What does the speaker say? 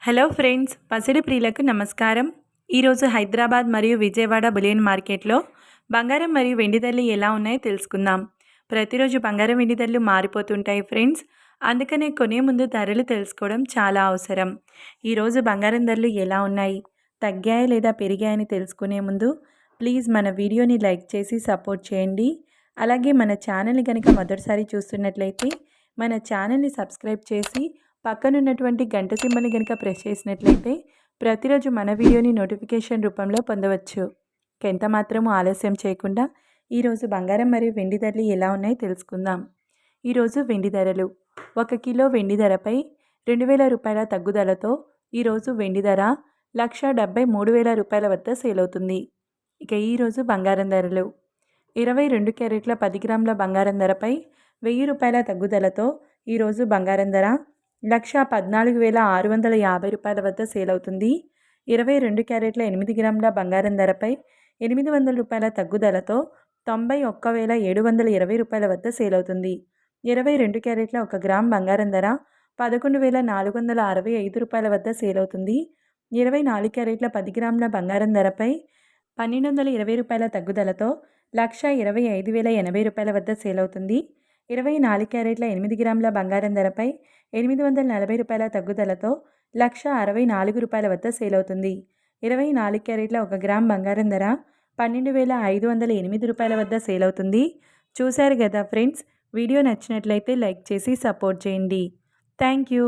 Hello friends, పసిడి ప్రియులకు నమస్కారం. ఈరోజు హైదరాబాద్ మరియు విజయవాడ బులియన్ మార్కెట్లో బంగారం మరియు వెండి ధరలు ఎలా ఉన్నాయో తెలుసుకుందాం. ప్రతిరోజు బంగారం వెండి ధరలు మారిపోతుంటాయి ఫ్రెండ్స్. అందుకనే కొనే ముందు ధరలు తెలుసుకోవడం చాలా అవసరం. ఈరోజు బంగారం ధరలు ఎలా ఉన్నాయి, తగ్గాయా లేదా పెరిగాయని తెలుసుకునే ముందు ప్లీజ్ మన వీడియోని లైక్ చేసి సపోర్ట్ చేయండి. అలాగే మన ఛానల్ని కనుక మొదటిసారి చూస్తున్నట్లయితే మన ఛానల్ని సబ్స్క్రైబ్ చేసి పక్కనున్నటువంటి గంట సింబల్ని కనుక ప్రెస్ చేసినట్లయితే ప్రతిరోజు మన వీడియోని నోటిఫికేషన్ రూపంలో పొందవచ్చు. ఎంత మాత్రము ఆలస్యం చేయకుండా ఈరోజు బంగారం మరియు వెండి ధరలు ఎలా ఉన్నాయో తెలుసుకుందాం. ఈరోజు వెండి ధరలు 1 కిలో వెండి ధరపై 2000 రూపాయల తగ్గుదలతో ఈరోజు వెండి ధర 1,73,000 రూపాయల వద్ద సేల్ అవుతుంది. ఇక ఈరోజు బంగారం ధరలు 22 క్యారెట్ల 10 గ్రాముల బంగారం ధరపై 1000 రూపాయల తగ్గుదలతో ఈరోజు బంగారం ధర 1,14,650 రూపాయల వద్ద సేల్ అవుతుంది. 22 క్యారెట్ల 8 గ్రాముల బంగారం ధరపై 800 రూపాయల తగ్గుదలతో 91,720 రూపాయల వద్ద సేల్ అవుతుంది. 22 క్యారెట్ల 1 గ్రామ్ బంగారం ధర 11,465 రూపాయల వద్ద సేల్ అవుతుంది. 24 క్యారెట్ల 10 గ్రాముల బంగారం ధరపై 1,220 రూపాయల తగ్గుదలతో 1,25,080 రూపాయల వద్ద సేల్ అవుతుంది. 24 క్యారెట్ల 8 గ్రాముల బంగారం ధరపై 840 రూపాయల తగ్గుదలతో 1,64 రూపాయల వద్ద సేల్ అవుతుంది. 24 క్యారెట్ల 1 గ్రామ్ బంగారం ధర 12,508 రూపాయల వద్ద సేల్ అవుతుంది. చూశారు కదా ఫ్రెండ్స్, వీడియో నచ్చినట్లయితే లైక్ చేసి సపోర్ట్ చేయండి. Thank you.